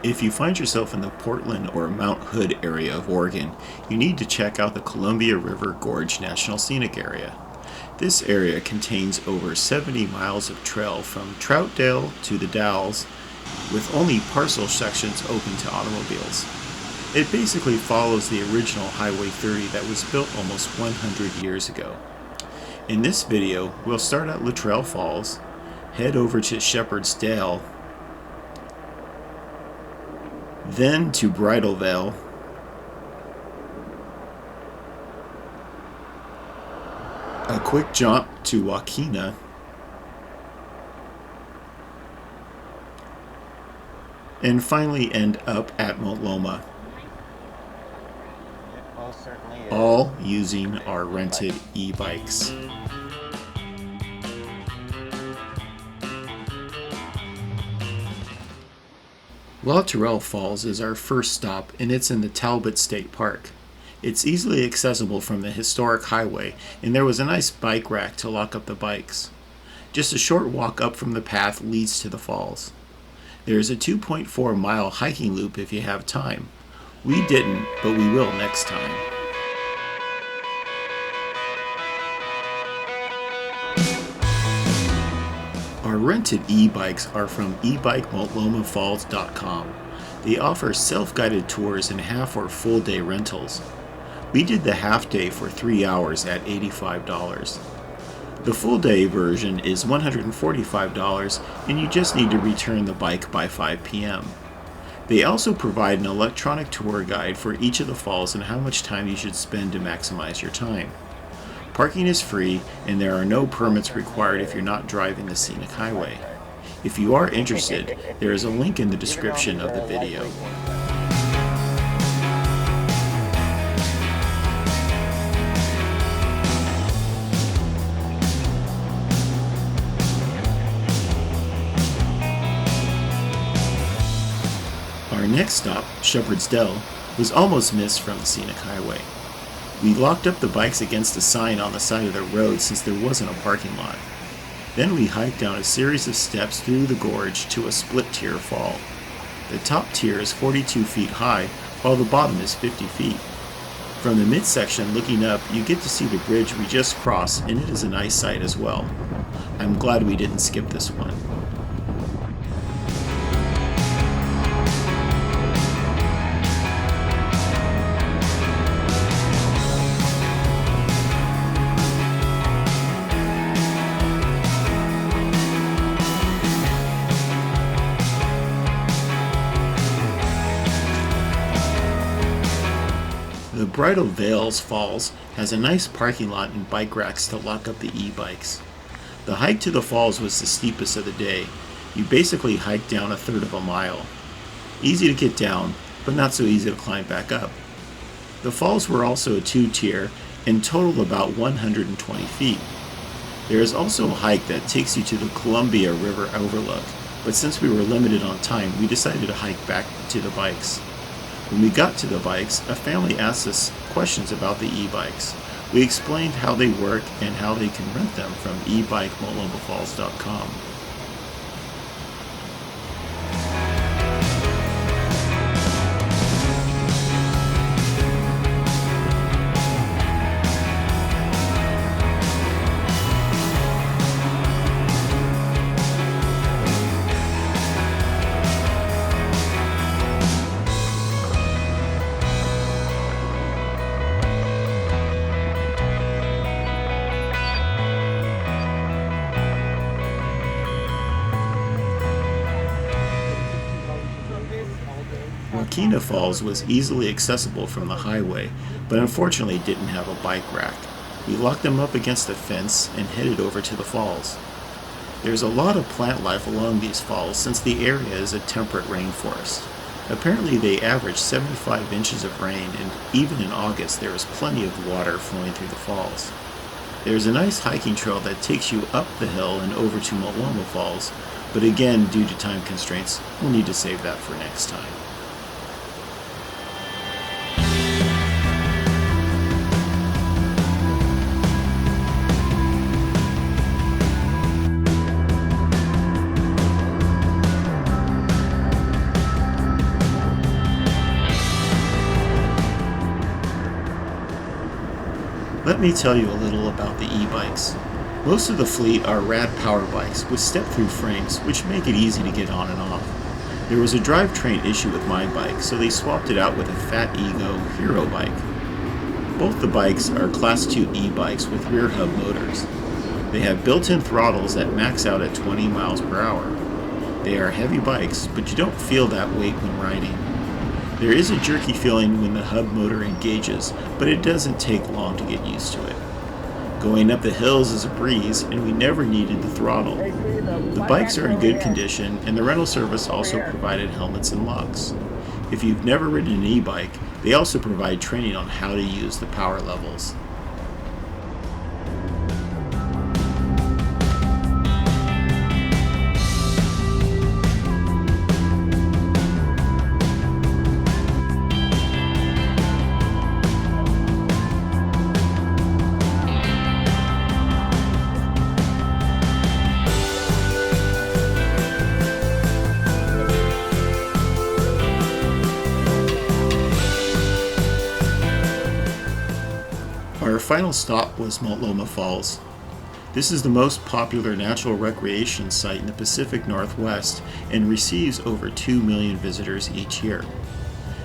If you find yourself in the Portland or Mount Hood area of Oregon, you need to check out the Columbia River Gorge National Scenic Area. This area contains over 70 miles of trail from Troutdale to the Dalles, with only partial sections open to automobiles. It basically follows the original Highway 30 that was built almost 100 years ago. In this video, we'll start at Latourell Falls, head over to Shepherd's Dell, then to Bridal Vale, a quick jaunt to Wahkeena, and finally end up at Multnomah, all using our rented e-bikes. Latourell Falls is our first stop, and it's in the Talbot State Park. It's easily accessible from the historic highway, and there was a nice bike rack to lock up the bikes. Just a short walk up from the path leads to the falls. There is a 2.4-mile hiking loop if you have time. We didn't, but we will next time. Our rented e-bikes are from eBike.multnomahfalls.com. They offer self-guided tours and half or full day rentals. We did the half day for 3 hours at $85. The full day version is $145, and you just need to return the bike by 5 p.m. They also provide an electronic tour guide for each of the falls and how much time you should spend to maximize your time. Parking is free, and there are no permits required if you're not driving the scenic highway. If you are interested, there is a link in the description of the video. Our next stop, Shepherd's Dell, was almost missed from the scenic highway. We locked up the bikes against a sign on the side of the road since there wasn't a parking lot. Then we hiked down a series of steps through the gorge to a split-tier fall. The top tier is 42 feet high, while the bottom is 50 feet. From the midsection looking up, you get to see the bridge we just crossed, and it is a nice sight as well. I'm glad we didn't skip this one. The Bridal Falls has a nice parking lot and bike racks to lock up the e-bikes. The hike to the falls was the steepest of the day. You basically hiked down a third of a mile. Easy to get down, but not so easy to climb back up. The falls were also a 2-tier and total about 120 feet. There is also a hike that takes you to the Columbia River overlook, but since we were limited on time, we decided to hike back to the bikes. When we got to the bikes, a family asked us questions about the e-bikes. We explained how they work and how they can rent them from eBike.multnomahfalls.com. Wahkeena Falls was easily accessible from the highway, but unfortunately didn't have a bike rack. We locked them up against a fence and headed over to the falls. There's a lot of plant life along these falls since the area is a temperate rainforest. Apparently they average 75 inches of rain, and even in August there is plenty of water flowing through the falls. There's a nice hiking trail that takes you up the hill and over to Multnomah Falls, but again, due to time constraints, we'll need to save that for next time. Let me tell you a little about the e-bikes. Most of the fleet are rad power bikes with step-through frames, which make it easy to get on and off. There was a drivetrain issue with my bike, so they swapped it out with a Fat Ego Hero bike. Both the bikes are Class 2 e-bikes with rear hub motors. They have built-in throttles that max out at 20 miles per hour. They are heavy bikes, but you don't feel that weight when riding. There is a jerky feeling when the hub motor engages, but it doesn't take long to get used to it. Going up the hills is a breeze, and we never needed the throttle. The bikes are in good condition, and the rental service also provided helmets and locks. If you've never ridden an e-bike, they also provide training on how to use the power levels. Our final stop was Multnomah Falls. This is the most popular natural recreation site in the Pacific Northwest and receives over 2 million visitors each year.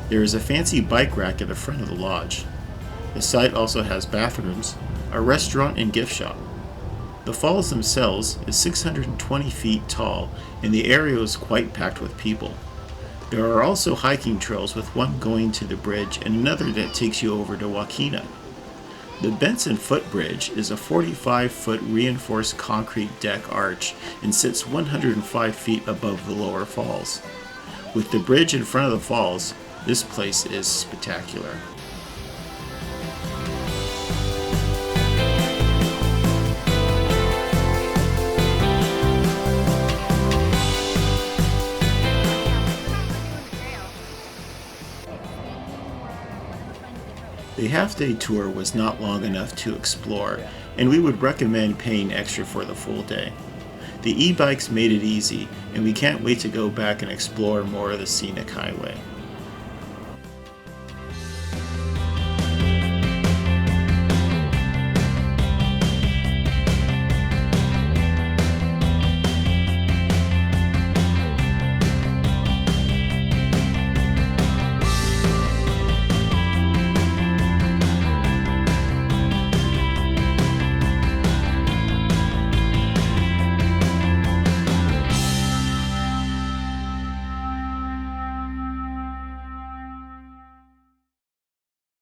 There is a fancy bike rack at the front of the lodge. The site also has bathrooms, a restaurant and gift shop. The falls themselves is 620 feet tall and the area is quite packed with people. There are also hiking trails with one going to the bridge and another that takes you over to Wahkeena. The Benson Footbridge is a 45-foot reinforced concrete deck arch and sits 105 feet above the lower falls. With the bridge in front of the falls, this place is spectacular. The half-day tour was not long enough to explore, and we would recommend paying extra for the full day. The e-bikes made it easy, and we can't wait to go back and explore more of the scenic highway.